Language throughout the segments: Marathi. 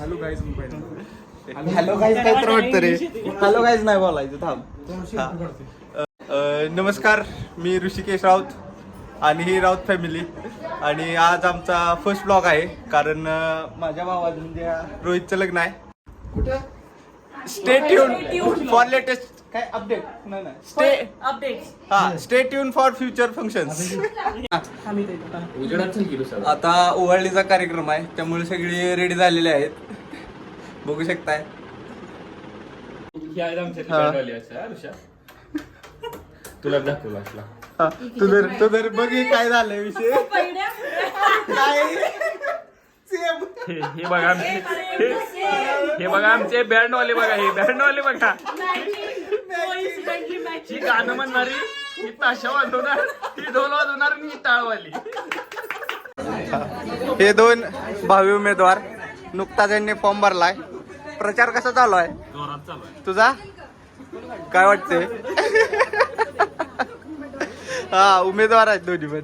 हॅलो गाईज हॅलो गाईज काय तर वाटतं रे. हॅलो गाईज नाही बोलायचं, थांब. नमस्कार, मी ऋषिकेश राऊत आणि ही राऊत फॅमिली. आणि आज आमचा फर्स्ट ब्लॉग आहे कारण माझ्या भावाचं म्हणजे रोहितचं लग्न आहे. कुठं? स्टे ट्यून फॉर लेटेस्ट काय अपडेट. नाही stay tune for future functions. आता ओवाळणीचा कार्यक्रम आहे त्यामुळे सगळे रेडी झालेले आहेत, बघू शकताय. तुला दाखवला असला तू जर बघ काय झालंय विषय. हे बघा आमचे बँडवाले बघा, हे बँडवाले बघा. ही गाणं म्हणणारी, ही ताशा वाजवणार, ही ढोल वाजवणार आणि ही टाळवाली. हे दोन भावी उमेदवार नुकताच यांनी फॉर्म भरलाय. प्रचार कसा चालू आहे? जोरात चालू आहे. तुझा काय वाटते? हा, उमेदवार आहेत दोन्ही पण.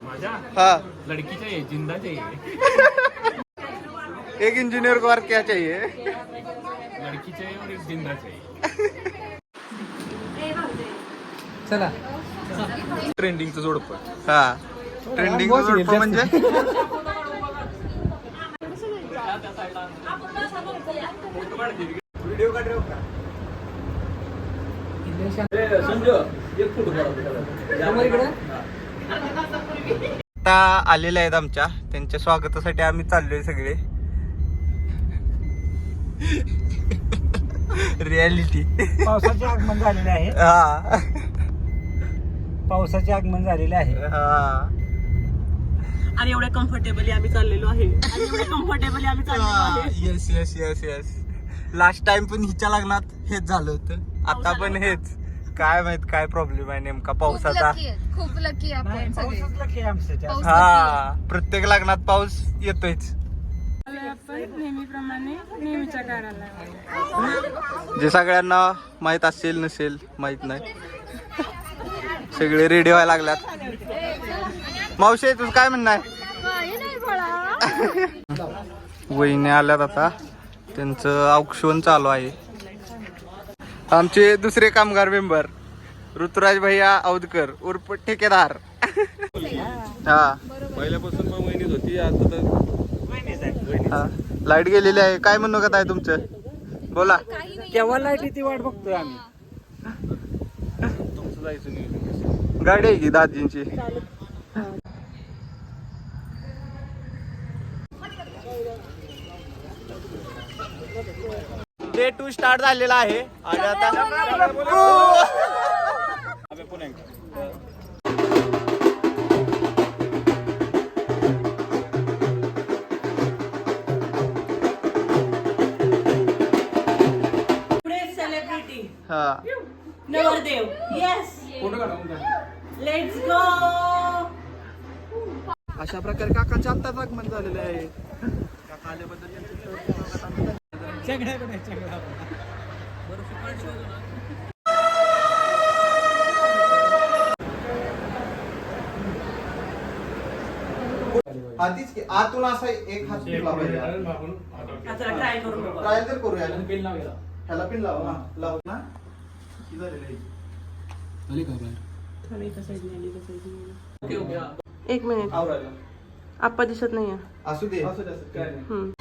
माझ्या लड़की चाहिए, जिंदा चाहिए. एक इंजीनियर को और क्या चाहिए? लड़की चाहिए और एक जिंदा चाहिए. चला. ट्रेंडिंगचं जोडपं. हा, ट्रेंडिंगचं जोडपं म्हणजे व्हिडिओ काढ रे का? आता आलेले आहेत आमच्या, त्यांच्या स्वागतासाठी आम्ही चाललोय सगळे. रियालिटी. पावसाचे आगमन झालेले आहे. हा, पावसाचे आगमन झालेले आहे. हा. आणि एवढ्या कम्फर्टेबली आम्ही चाललेलो आहे. Yes yes yes yes. Last time पण हिच्या लग्नात हेच झालं होतं, आता पण हेच. काय माहित काय प्रॉब्लेम आहे नेमका पावसाचा. खूप लकी आपण नाही, सगळे. पाऊसच लकी आहे आमच्या. पाऊस हा, प्रत्येक लग्नात पाऊस येतोयच. नेहमीप्रमाणे नेहमीच्या काळाला जे सगळ्यांना माहित असेल नसेल माहित नाही, सगळे रेडी व्हायला लागल्यात. मावशी तुझं काय म्हणणं आहे? वहिनी आल्यात आता, त्यांचं औक्षण चालू आहे. आमचे दुसरे कामगार मेंबर ऋतुराज भैया औदकर उर्फ ठेकेदार. हा, पहिल्यापासून मग वहिनीच होती, आता तर हा. लाईट गेलेली आहे. काय म्हणणं आहे तुमचं? बोला. केव्हा लाईट येते वाट बघतोय आम्ही. तुमचं जायचं नाही. गाडी आहे की दाजींची. डे 2 स्टार्ट झालेला आहे आणि आता पुढे सेलिब्रिटी हा, नवरदेव. Yes, let's go. अशा प्रकारे काकांच्या आत्ताच आगमन झालेलं आहे. काका आल्याबद्दल आधीच की आतून असा एक हात फिरला पाहिजे. आता ट्राय करून बघू. ट्राय तर करूया. ह्याला पिन लावा ना, लावू ना. किती झालेलं आहे? एक मिनिट, आवरायला आप्पा दिसत नाहीये. असू दे असू दे, काय नाही.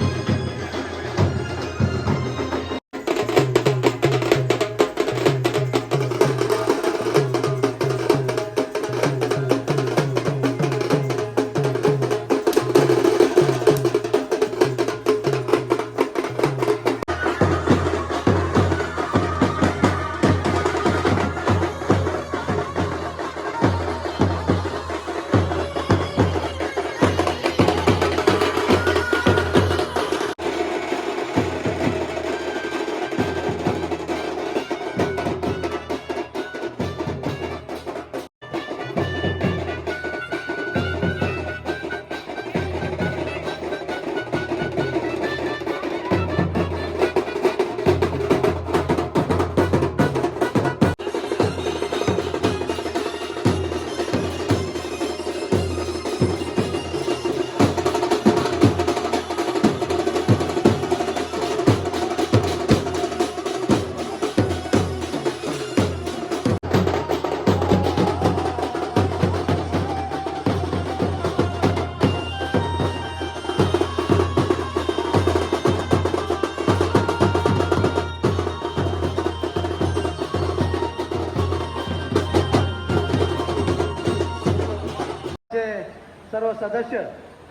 सर्व सदस्य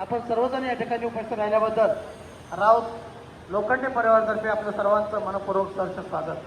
आपण सर्वजण या ठिकाणी उपस्थित राहिल्याबद्दल राऊत लोखंडे परिवारातर्फे आपलं सर्वांचं मनपूर्वक सहर्ष स्वागत.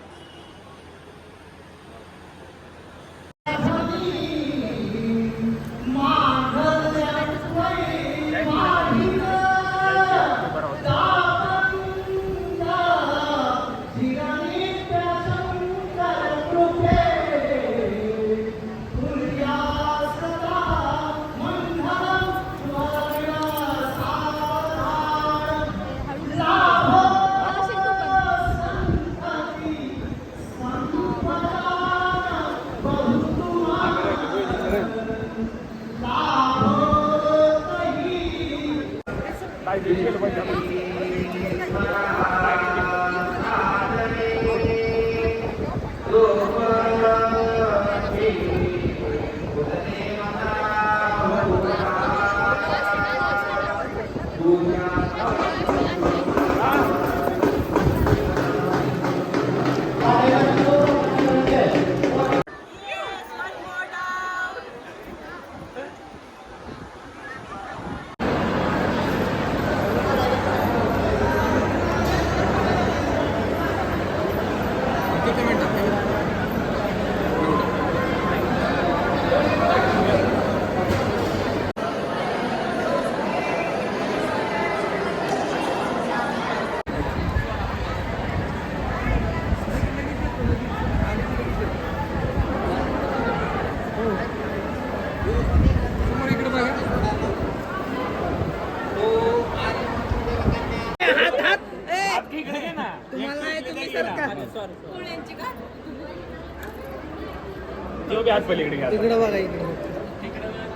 इकडे बघा इकडे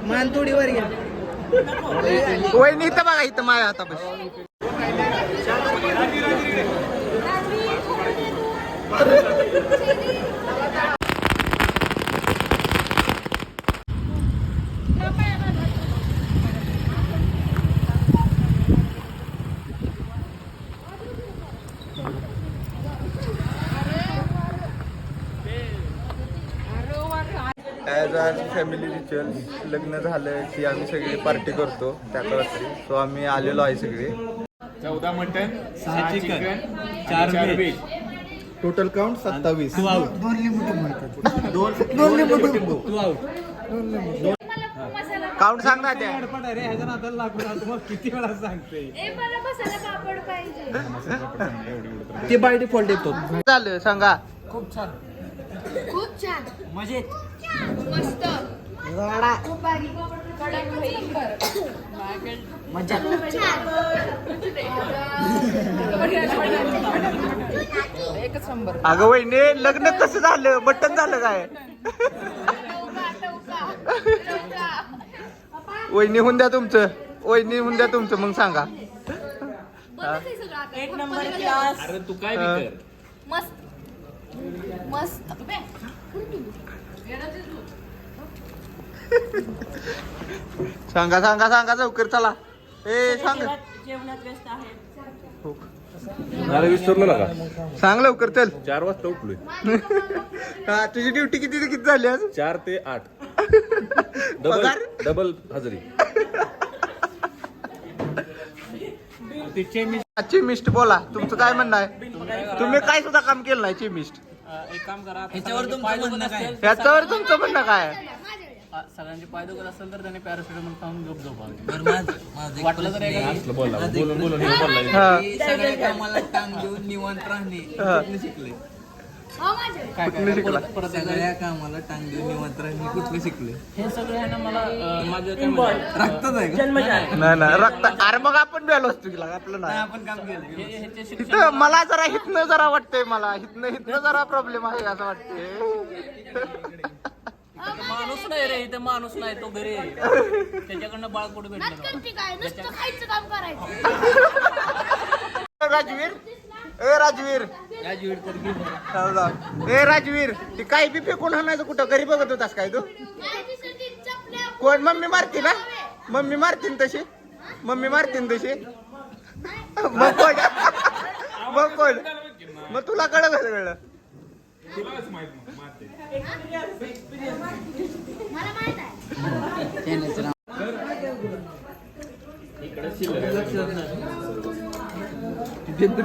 मान थोडी वर घ्या. वहिनी इथं बघा इथं माझ्या हातापाशी. ॲज आर फॅमिली रिच्युअल्स लग्न झालं की आम्ही सगळी पार्टी करतो त्या रात्री. सो आम्ही आलेलो आहे सगळे. 14 mutton 6 chicken 4 veg. Total count 27. Count सांग ना त्या. किती वेळा सांगते ते बाय डिफॉल्ट येतो. झालं सांगा. खूप छान खूप छान मजेत मस्त खूप भारी कडक मजा. एकच नंबर. अगं वहिनी लग्न कसं झालं? मटण झालं काय? वहिनी होऊन द्या तुमचं. वहिनी होऊन द्या तुमचं मग सांगा. एक नंबर क्लास. अरे तू काय विकर? मस्त मस्त सांगा सांगा सांगा लवकर चला. ए सांग. जेवणात व्यस्त आहेत. मला विसरलो नका. सांग लवकर चल. 4 वाजता उठलोय. हा, तुझी ड्युटी किती ते किती झाली आज? 4 ते 8. पगार? डबल हजेरी. चिमिस्ट बोला तुमचं काय म्हणणं आहे? तुम्ही काय सुद्धा काम केलं नाही चिमिस्ट. एक काम करा. ह्याच्यावर तुमचं म्हणणं काय? याच्यावर तुमचं म्हणणं काय आहे? सगळ्यांचे पाय दुखत असेल तर त्याने पॅरासिटामॉल खाऊन गप झोपावे. वाटलं तर असलं बोलला बोलून बोलून हे बोलला. हा. सगळ्या कामाला टांग देऊन निवांत राहणे हा. कुठलं शिकले? काय कुठलं शिकला? परत सगळ्या कामाला टांग देऊन निवांत राहणे कुठलं शिकले? हे सगळं आहे ना मला माझं काय म्हणतात, रक्तच आहे का? जन्मजात आहे. नाही नाही रक्त. अरे मग आपण बेलो असतो की लागा, आपलं नाही, नाही. आपण काम केलं. ह्याचे शिक्षण इथं मला जरा हितनं जरा वाटतंय. मला हितनं जरा प्रॉब्लेम आहे असं वाटतंय. माणूस नाही रे, इथे माणूस नाही, तो घरी आहे. त्याच्याकडनं बाळकोट भेटलं. काय नुसतं खायचं काम करायचं. राजवीर ए राजवीर ए राजवीर ती काही बी फेकून आणायचं कुठं? घरी बघत होतास काय तू? कोण? मम्मी मारती ना? मम्मी मारतीन तशी? मम्मी मारतीन तशी? मग कोण? मग कोण? मग तुला कळलं कसं कळलं? मला माहित आहे. लक्षात नाही